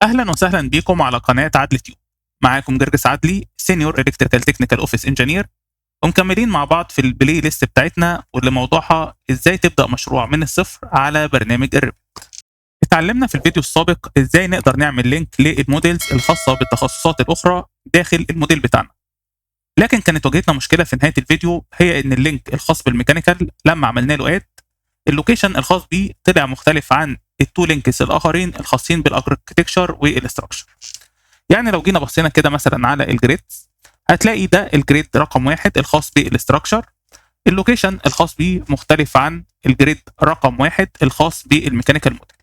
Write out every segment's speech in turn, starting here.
اهلا وسهلا بيكم على قناه عدلي تيوب. معاكم جرجس عدلي، سينيور الكتريكال تكنيكال اوفيس انجينير، ومكملين مع بعض في البلاي ليست بتاعتنا واللي موضوعها ازاي تبدا مشروع من الصفر على برنامج الريفت. اتعلمنا في الفيديو السابق ازاي نقدر نعمل لينك للموديلز الخاصه بالتخصصات الاخرى داخل الموديل بتاعنا، لكن كانت واجهتنا مشكله في نهايه الفيديو، هي ان اللينك الخاص بالميكانيكال لما عملنا له اد اللوكيشن الخاص بيه طلع مختلف عن التو لينكس الاخرين الخاصين بالاركتكشر والاستراكشر. يعني لو جينا بصينا كده مثلا على الجريد، هتلاقي ده الجريد رقم 1 الخاص بالاستراكشر، اللوكيشن الخاص بيه مختلف عن الجريد رقم 1 الخاص بالميكانيكال موديل.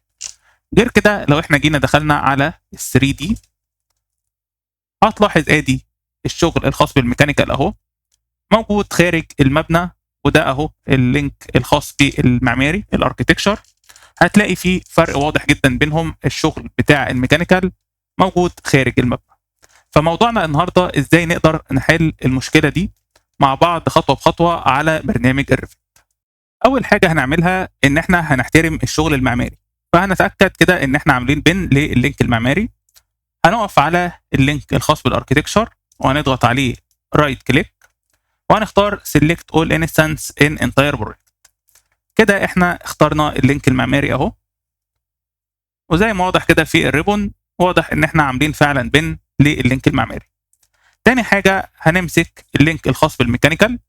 غير كده لو احنا جينا دخلنا على ال 3 دي، هتلاحظ ادي الشغل الخاص بالميكانيكال اهو موجود خارج المبنى، وده اهو اللينك الخاص بالمعماري الاركتكشر. هتلاقي فيه فرق واضح جدا بينهم، الشغل بتاع الميكانيكال موجود خارج المبنى. فموضوعنا النهارده ازاي نقدر نحل المشكله دي مع بعض خطوه بخطوه على برنامج الريفت. اول حاجه هنعملها ان احنا هنحترم الشغل المعماري، فهنتاكد كده ان احنا عاملين بن لللينك المعماري. هنقف على اللينك الخاص بالاركتكشر وهنضغط عليه رايت كليك، وهنختار سيلكت اول انستنس ان انتاير بروجكت. كده احنا اخترنا اللينك المعماري اهو، وزي ما واضح كده في الريبون واضح ان احنا عاملين فعلا بن لللينك المعماري. تاني حاجه هنمسك اللينك الخاص بالميكانيكال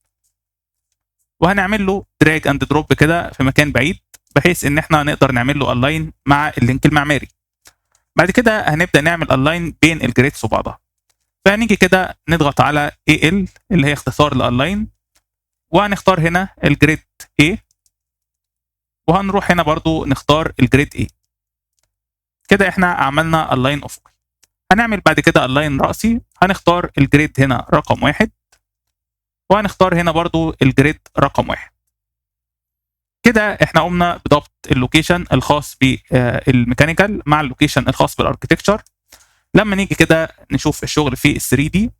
وهنعمل له دراج اند دروب كده في مكان بعيد، بحيث ان احنا نقدر نعمل له الاين مع اللينك المعماري. بعد كده هنبدا نعمل الاين بين الجريدز وبعضها، فهنيجي كده نضغط على AL اللي هي اختصار لالاين، وهنختار هنا الجريد A، وهنروح هنا برضو نختار الجريد A. كده احنا عملنا الاين افقي. هنعمل بعد كده الاين راسي، هنختار الجريد هنا رقم 1، وهنختار هنا برضو الجريد رقم 1. كده احنا قمنا بضبط اللوكيشن الخاص بالميكانيكال مع اللوكيشن الخاص بالاركتكتشر. لما نيجي كده نشوف الشغل في ال 3 دي،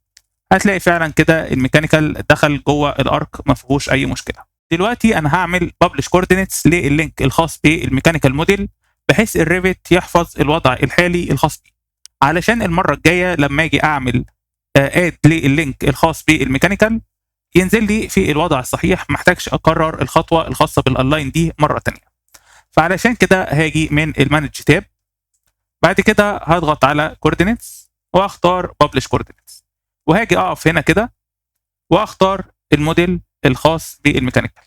هتلاقي فعلا كده الميكانيكال دخل جوه الارك ما فيهوش اي مشكله. دلوقتي انا هعمل ببلش كوردينيتس لللينك الخاص بالميكانيكال موديل، بحيث الريفت يحفظ الوضع الحالي الخاص بيه، علشان المره الجايه لما اجي اعمل اد لللينك الخاص بالميكانيكال ينزل لي في الوضع الصحيح، محتاجش اكرر الخطوه الخاصه بالالاين دي مره ثانيه. فعلشان كده هاجي من المانج تاب، بعد كده هضغط على كوردينيتس واختار ببلش كوردينيتس، وهاجي اقف هنا كده واختار الموديل الخاص بالميكانيكال.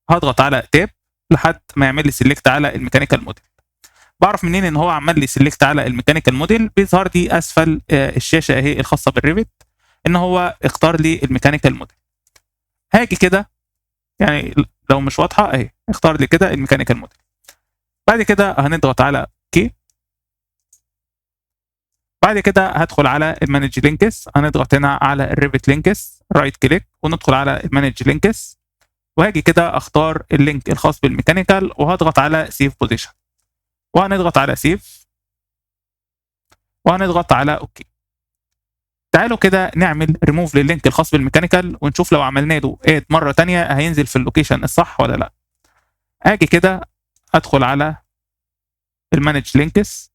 هضغط على تاب لحد ما يعمل لي سيلكت على الميكانيكال موديل. بعرف منين ان هو عمل لي سيلكت على الميكانيكال موديل؟ بيظهر لي اسفل الشاشه اهي الخاصه بالريفت ان هو اختار لي الميكانيكال موديل. هاجي كده، يعني لو مش واضحه اهي، اختار لي كده الميكانيكال موديل. بعد كده هنضغط على اوكي. بعد كده هدخل على المانج لينكس، هنضغط هنا على الريفت لينكس رايت كليك وندخل على المانج لينكس، وهاجي كده اختار اللينك الخاص بالميكانيكال وهضغط على سيف بوزيشن، وهنضغط على سيف، وهنضغط على اوكي. تعالوا كده نعمل ريموف لللينك الخاص بالميكانيكال ونشوف لو عملنا له اد مره ثانيه هينزل في اللوكيشن الصح ولا لا. اجي كده ادخل على المانج لينكس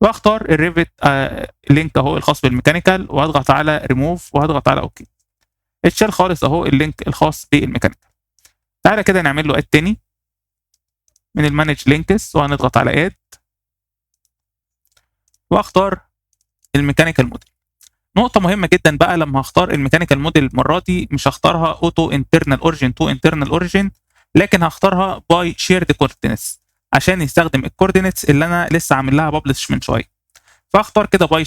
واختار الريفت لينك اهو الخاص بالميكانيكال، وهضغط على ريموف وهضغط على اوكي. اتشال خالص اهو اللينك الخاص بالميكانيكال. تعالى كده نعمل له اد تاني من المانج لينكس، وهنضغط على اد واختار الميكانيكال موديل. نقطة مهمة جدا بقى، لما هختار الميكانيكال موديل المرة دي مش هختارها اوتو انترنال اوريجين تو انترنال اوريجين، لكن هختارها باي شيرد كوردينتس عشان يستخدم الكوردينتس اللي انا لسه عامل لها ببلش من شوية. فاختار كده باي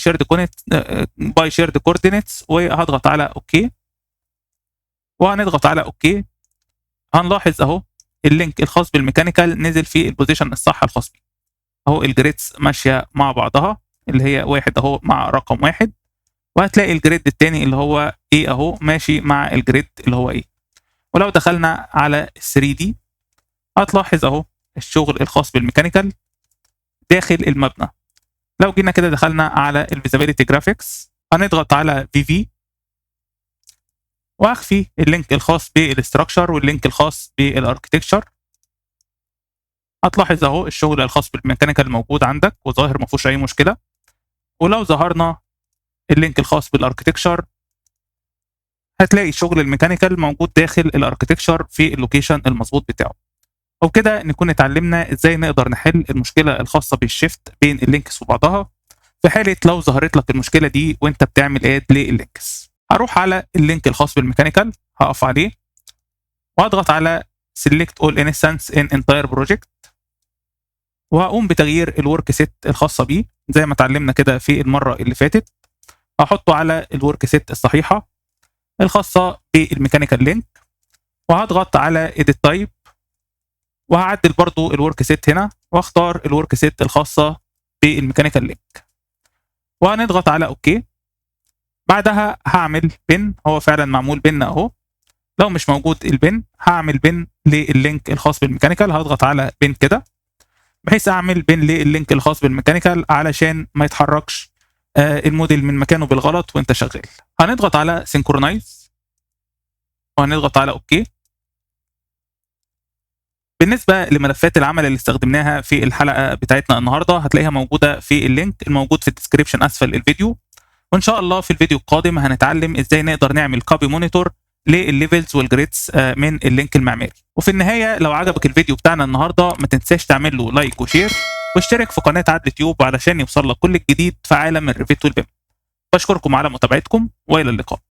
شيرد كوردينتس وهضغط على اوكي، وهنضغط على اوكي. هنلاحظ اهو اللينك الخاص بالميكانيكال نزل في البوزيشن الصح الخاص بيه اهو، الجريدز ماشيه مع بعضها اللي هي واحد اهو مع رقم 1، وهتلاقي الجريد الثاني اللي هو ايه اهو ماشي مع الجريد اللي هو ايه. ولو دخلنا على 3 دي هتلاحظ اهو الشغل الخاص بالميكانيكال داخل المبنى. لو جينا كده دخلنا على الفيزابيليتي جرافيكس، هنضغط على في واخفي اللينك الخاص بالاستراكشر واللينك الخاص بالاركتكتشر. هتلاحظ اهو الشغل الخاص بالميكانيكال موجود عندك وظاهر ما فيهوش اي مشكله. ولو ظهرنا اللينك الخاص بالاركتكشر هتلاقي شغل الميكانيكال موجود داخل الاركتكشر في اللوكيشن المظبوط بتاعه. وبكده نكون اتعلمنا ازاي نقدر نحل المشكله الخاصه بالشيفت بين اللينكس وبعضها في حاله لو ظهرت لك المشكله دي وانت بتعمل اد لللينكس. هروح على اللينك الخاص بالميكانيكال، هقف عليه وهضغط على select all instance in entire project، وهقوم بتغيير الورك سيت الخاصه بيه زي ما اتعلمنا كده في المره اللي فاتت. هحطه على الورك سيت الصحيحه الخاصه بالميكانيكال لينك، وهضغط على edit type، وهعدل برضو الورك سيت هنا واختار الورك سيت الخاصه بالميكانيكال لينك، وهنضغط على اوكي. بعدها هعمل بن، هو فعلا معمول بن اهو، لو مش موجود البن هعمل بن لللينك الخاص بالميكانيكال، هضغط على بن كده بحيث اعمل بن لللينك الخاص بالميكانيكال علشان ما يتحركش الموديل من مكانه بالغلط وانت شغال. هنضغط على سينكرونايز وهنضغط على اوكي. بالنسبه لملفات العمل اللي استخدمناها في الحلقه بتاعتنا النهارده هتلاقيها موجوده في اللينك الموجود في الديسكريبشن اسفل الفيديو، وان شاء الله في الفيديو القادم هنتعلم ازاي نقدر نعمل كوبي مونيتور للليفلز والجريدز من اللينك المعماري. وفي النهايه لو عجبك الفيديو بتاعنا النهارده ما تنساش تعمل له لايك وشير واشترك في قناه عدل تيوب علشان يوصل لك كل الجديد في عالم الريفيت والبيم. بشكركم على متابعتكم والى اللقاء.